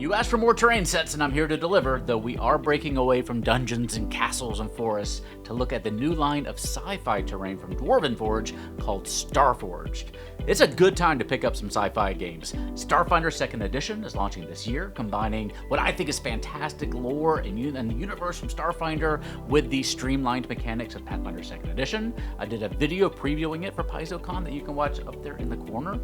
You asked for more terrain sets, and I'm here to deliver, though we are breaking away from dungeons and castles and forests to look at the new line of sci-fi terrain from Dwarven Forge called Starforged. It's a good time to pick up some sci-fi games. Starfinder 2nd Edition is launching this year, combining what I think is fantastic lore and the universe from Starfinder with the streamlined mechanics of Pathfinder 2nd Edition. I did a video previewing it for PaizoCon that you can watch up there in the corner.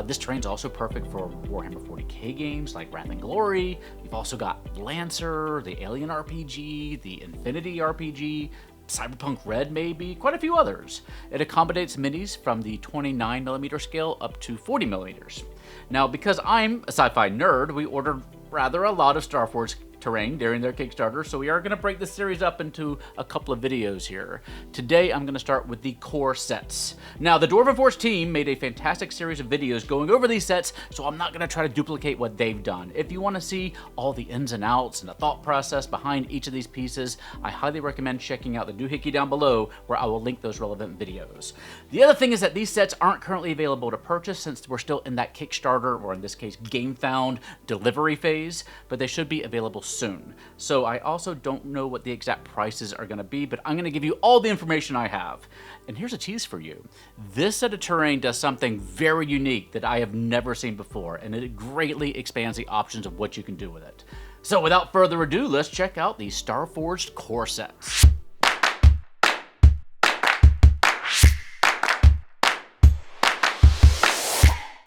This terrain's also perfect for Warhammer 40k games like Wrath and Glory. You've also got Lancer, the Alien RPG, the Infinity RPG, Cyberpunk Red maybe, quite a few others. It accommodates minis from the 29mm scale up to 40mm. Now, because I'm a sci-fi nerd, we ordered rather a lot of Starforged terrain during their Kickstarter, so we are going to break this series up into a couple of videos here. Today I'm going to start with the core sets. Now, the Dwarven Forge team made a fantastic series of videos going over these sets, so I'm not going to try to duplicate what they've done. If you want to see all the ins and outs and the thought process behind each of these pieces, I highly recommend checking out the doohickey down below, where I will link those relevant videos. The other thing is that these sets aren't currently available to purchase since we're still in that Kickstarter, or in this case GameFound, delivery phase, but they should be available soon. So I also don't know what the exact prices are going to be, but I'm going to give you all the information I have. And here's a tease for you. This set of terrain does something very unique that I have never seen before, and it greatly expands the options of what you can do with it. So without further ado, let's check out the Starforged core sets.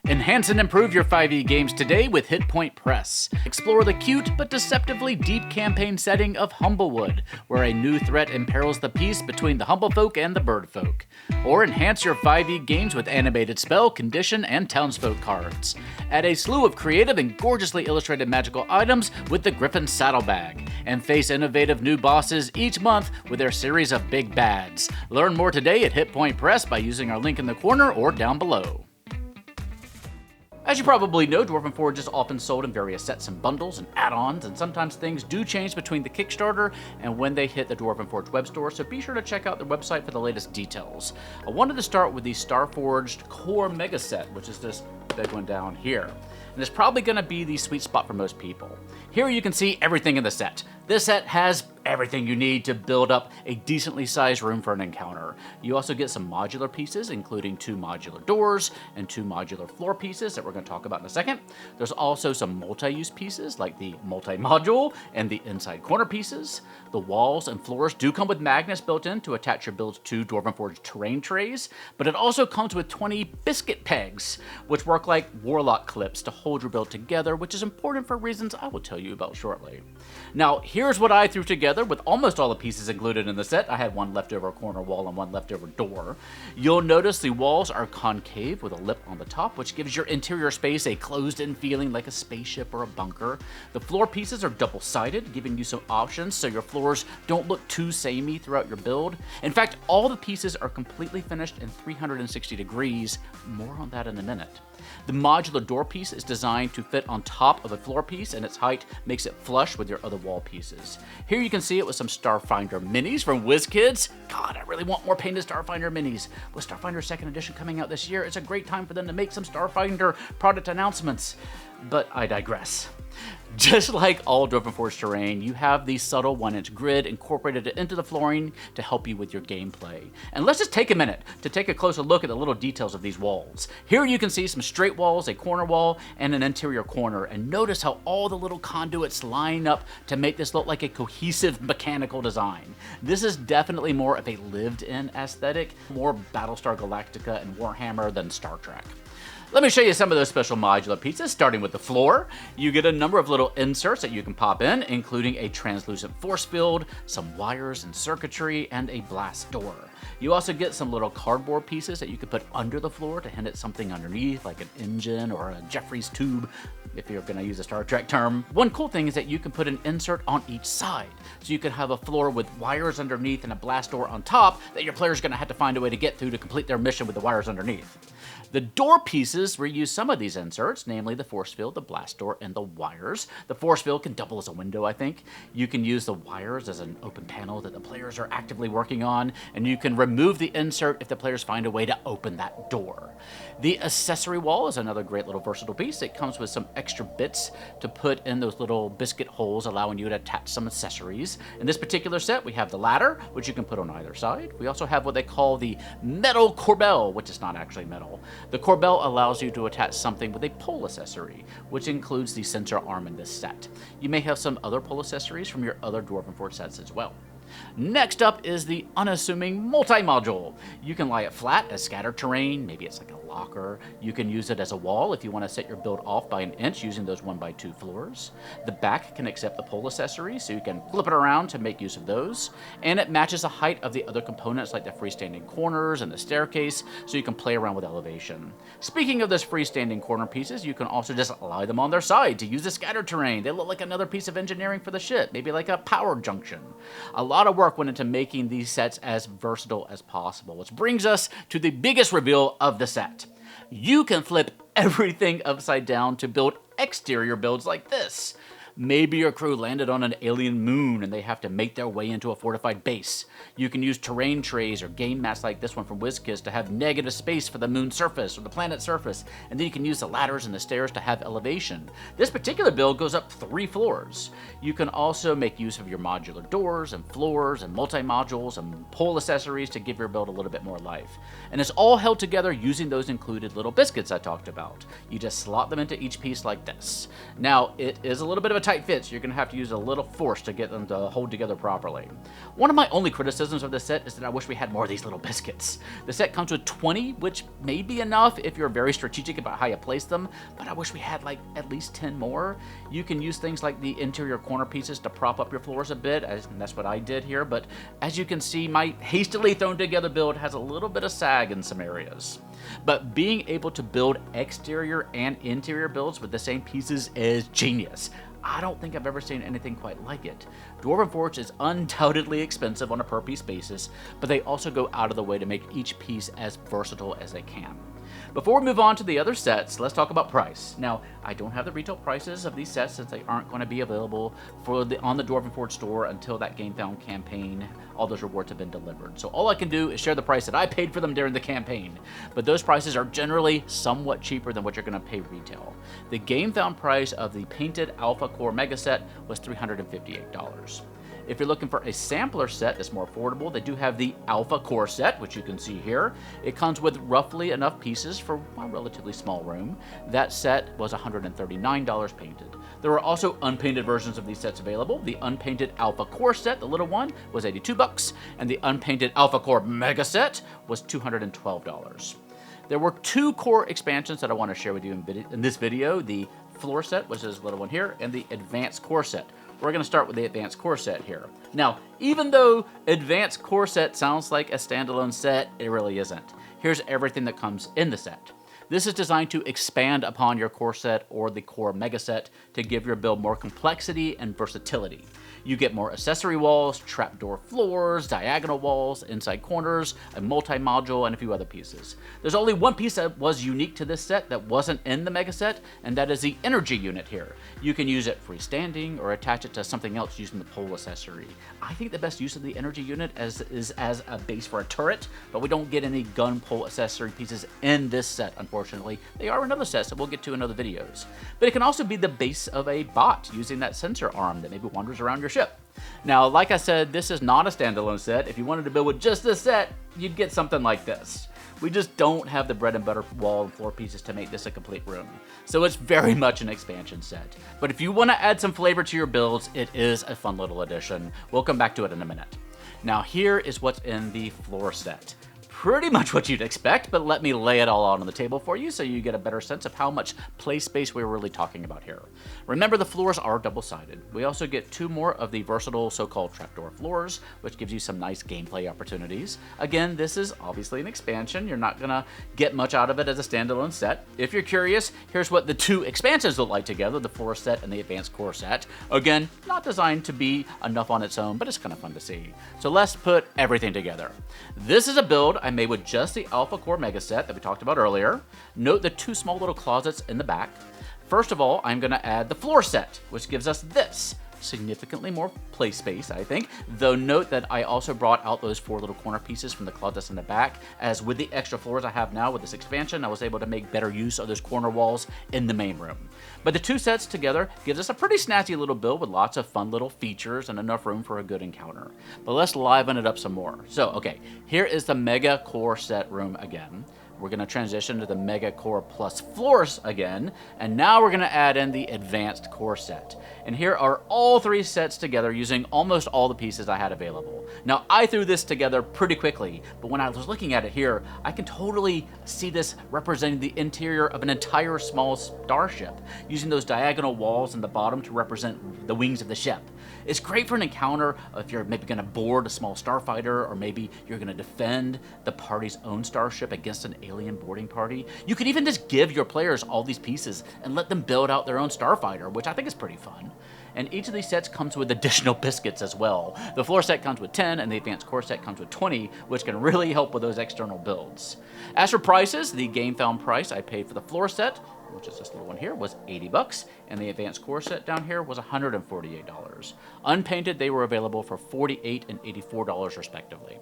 Enhance and improve your 5e games today with Hit Point Press. Explore the cute but deceptively deep campaign setting of Humblewood, where a new threat imperils the peace between the Humblefolk and the Birdfolk. Or enhance your 5e games with animated spell, condition, and townsfolk cards. Add a slew of creative and gorgeously illustrated magical items with the Griffon Saddlebag. And face innovative new bosses each month with their series of big bads. Learn more today at Hit Point Press by using our link in the corner or down below. As you probably know, Dwarven Forge is often sold in various sets and bundles and add-ons, and sometimes things do change between the Kickstarter and when they hit the Dwarven Forge web store, so be sure to check out their website for the latest details. I wanted to start with the Starforged Core Mega Set, which is this big one down here. And it's probably going to be the sweet spot for most people. Here you can see everything in the set. This set has everything you need to build up a decently sized room for an encounter. You also get some modular pieces, including 2 modular doors and 2 modular floor pieces that we're going to talk about in a second. There's also some multi-use pieces like the multi-module and the inside corner pieces. The walls and floors do come with magnets built in to attach your builds to Dwarven Forge terrain trays, but it also comes with 20 biscuit pegs, which work like warlock clips to hold your build together, which is important for reasons I will tell you about shortly. Now, here's what I threw together with almost all the pieces included in the set. I had one leftover corner wall and one leftover door. You'll notice the walls are concave with a lip on the top, which gives your interior space a closed-in feeling like a spaceship or a bunker. The floor pieces are double-sided, giving you some options so your floors don't look too samey throughout your build. In fact, all the pieces are completely finished in 360 degrees. More on that in a minute. The modular door piece is designed to fit on top of a floor piece, and its height makes it flush with your other wall pieces. Here you can see it with some Starfinder minis from WizKids. God, I really want more painted Starfinder minis. With Starfinder 2nd Edition coming out this year, it's a great time for them to make some Starfinder product announcements. But I digress. Just like all Dwarven Forge terrain, you have the subtle 1-inch grid incorporated into the flooring to help you with your gameplay. And let's just take a minute to take a closer look at the little details of these walls. Here you can see some straight walls, a corner wall, and an interior corner, and notice how all the little conduits line up to make this look like a cohesive mechanical design. This is definitely more of a lived-in aesthetic, more Battlestar Galactica and Warhammer than Star Trek. Let me show you some of those special modular pieces, starting with the floor. You get a number of little inserts that you can pop in, including a translucent force field, some wires and circuitry, and a blast door. You also get some little cardboard pieces that you can put under the floor to hint at something underneath, like an engine or a Jeffries tube, if you're going to use a Star Trek term. One cool thing is that you can put an insert on each side, so you can have a floor with wires underneath and a blast door on top that your player's going to have to find a way to get through to complete their mission with the wires underneath. The door pieces pieces reuse some of these inserts, namely the force field, the blast door, and the wires. The force field can double as a window, I think. You can use the wires as an open panel that the players are actively working on, and you can remove the insert if the players find a way to open that door. The accessory wall is another great little versatile piece. It comes with some extra bits to put in those little biscuit holes, allowing you to attach some accessories. In this particular set, we have the ladder, which you can put on either side. We also have what they call the metal corbel, which is not actually metal. The corbel allows you to attach something with a pole accessory, which includes the sensor arm in this set. You may have some other pole accessories from your other Dwarven Forge sets as well. Next up is the unassuming multi-module. You can lie it flat as scattered terrain, maybe it's like a locker. You can use it as a wall if you want to set your build off by an inch using those 1x2 floors. The back can accept the pole accessory, so you can flip it around to make use of those. And it matches the height of the other components like the freestanding corners and the staircase, so you can play around with elevation. Speaking of those freestanding corner pieces, you can also just lie them on their side to use the scattered terrain. They look like another piece of engineering for the ship, maybe like a power junction. A lot of work went into making these sets as versatile as possible, which brings us to the biggest reveal of the set. You can flip everything upside down to build exterior builds like this. Maybe your crew landed on an alien moon and they have to make their way into a fortified base. You can use terrain trays or game mats like this one from WizKids to have negative space for the moon's surface or the planet's surface, and then you can use the ladders and the stairs to have elevation. This particular build goes up 3 floors. You can also make use of your modular doors and floors and multi-modules and pole accessories to give your build a little bit more life. And it's all held together using those included little biscuits I talked about. You just slot them into each piece like this. Now, it is a little bit of a tight fit, so you're going to have to use a little force to get them to hold together properly. One of my only criticisms of this set is that I wish we had more of these little biscuits. The set comes with 20, which may be enough if you're very strategic about how you place them, but I wish we had like at least 10 more. You can use things like the interior corner pieces to prop up your floors a bit, and that's what I did here, but as you can see, my hastily thrown together build has a little bit of sag in some areas. But being able to build exterior and interior builds with the same pieces is genius. I don't think I've ever seen anything quite like it. Dwarven Forge is undoubtedly expensive on a per piece basis, but they also go out of the way to make each piece as versatile as they can. Before we move on to the other sets, let's talk about price. Now, I don't have the retail prices of these sets since they aren't going to be available on the Dwarven Forge store until that GameFound campaign, all those rewards have been delivered. So all I can do is share the price that I paid for them during the campaign, but those prices are generally somewhat cheaper than what you're going to pay retail. The GameFound price of the painted Alpha Core Mega Set was $358. If you're looking for a sampler set that's more affordable, they do have the Alpha Core set, which you can see here. It comes with roughly enough pieces for a relatively small room. That set was $139 painted. There are also unpainted versions of these sets available. The unpainted Alpha Core set, the little one, was $82, and the unpainted Alpha Core Mega set was $212. There were 2 core expansions that I want to share with you in this video, the floor set, which is the little one here, and the advanced core set. We're going to start with the advanced core set here. Now, even though advanced core set sounds like a standalone set, it really isn't. Here's everything that comes in the set. This is designed to expand upon your core set or the core mega set to give your build more complexity and versatility. You get more accessory walls, trapdoor floors, diagonal walls, inside corners, a multi-module, and a few other pieces. There's only one piece that was unique to this set that wasn't in the mega set, and that is the energy unit here. You can use it freestanding or attach it to something else using the pole accessory. I think the best use of the energy unit is as a base for a turret, but we don't get any gun pole accessory pieces in this set, unfortunately. They are in other sets that we'll get to in other videos. But it can also be the base of a bot using that sensor arm that maybe wanders around your ship. Now, like I said, this is not a standalone set. If you wanted to build with just this set, you'd get something like this. We just don't have the bread and butter wall and floor pieces to make this a complete room. So it's very much an expansion set. But if you want to add some flavor to your builds, it is a fun little addition. We'll come back to it in a minute. Now, here is what's in the floor set. Pretty much what you'd expect, but let me lay it all out on the table for you so you get a better sense of how much play space we're really talking about here. Remember, the floors are double-sided. We also get 2 more of the versatile so-called trapdoor floors, which gives you some nice gameplay opportunities. Again, this is obviously an expansion. You're not gonna get much out of it as a standalone set. If you're curious, here's what the 2 expansions look like together, the floor set and the advanced core set. Again, not designed to be enough on its own, but it's kind of fun to see. So let's put everything together. This is a build I made with just the Alpha Core Mega Set that we talked about earlier. Note the 2 small little closets in the back. First of all, I'm going to add the floor set, which gives us this. Significantly more play space, I think, though note that I also brought out those 4 little corner pieces from the closets in the back, as with the extra floors I have now with this expansion, I was able to make better use of those corner walls in the main room. But the 2 sets together gives us a pretty snazzy little build with lots of fun little features and enough room for a good encounter. But let's liven it up some more. So, okay, here is the Mega Core Set room again. We're going to transition to the Mega Core Plus floors again, and now we're going to add in the Advanced Core Set. And here are all 3 sets together using almost all the pieces I had available. Now, I threw this together pretty quickly, but when I was looking at it here, I can totally see this representing the interior of an entire small starship, using those diagonal walls in the bottom to represent the wings of the ship. It's great for an encounter if you're maybe going to board a small starfighter, or maybe you're going to defend the party's own starship against an alien boarding party. You could even just give your players all these pieces and let them build out their own starfighter, which I think is pretty fun. And each of these sets comes with additional biscuits as well. The floor set comes with 10, and the advanced core set comes with 20, which can really help with those external builds. As for prices, the game found price I paid for the floor set, which is this little one here, was $80, and the advanced core set down here was $148. Unpainted, they were available for $48 and $84 respectively.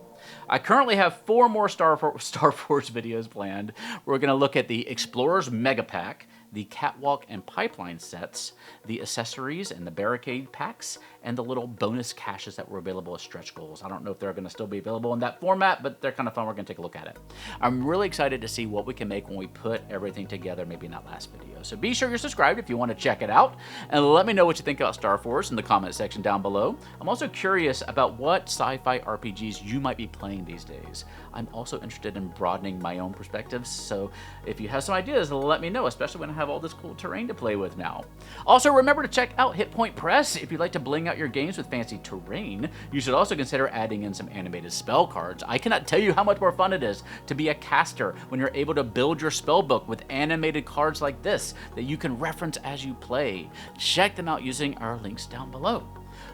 I currently have 4 more Starforged videos planned. We're going to look at the Explorer's Mega Pack, the Catwalk and Pipeline sets, the accessories and the barricade packs, and the little bonus caches that were available as stretch goals. I don't know if they're going to still be available in that format, but they're kind of fun. We're going to take a look at it. I'm really excited to see what we can make when we put everything together, maybe in that last video. So be sure you're subscribed if you want to check it out, and let me know what you think about Starforged in the comment section down below. I'm also curious about what sci-fi RPGs you might be playing these days. I'm also interested in broadening my own perspectives, so if you have some ideas, let me know, especially when I have all this cool terrain to play with now. Also, remember to check out Hit Point Press if you'd like to bling out your games with fancy terrain. You should also consider adding in some animated spell cards. I cannot tell you how much more fun it is to be a caster when you're able to build your spell book with animated cards like this that you can reference as you play. Check them out using our links down below.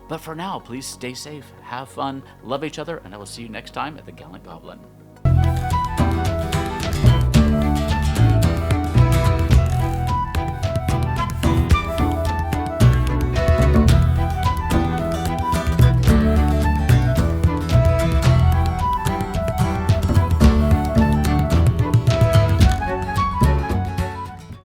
But for now, please stay safe, have fun, love each other, and I will see you next time at the Gallant Goblin.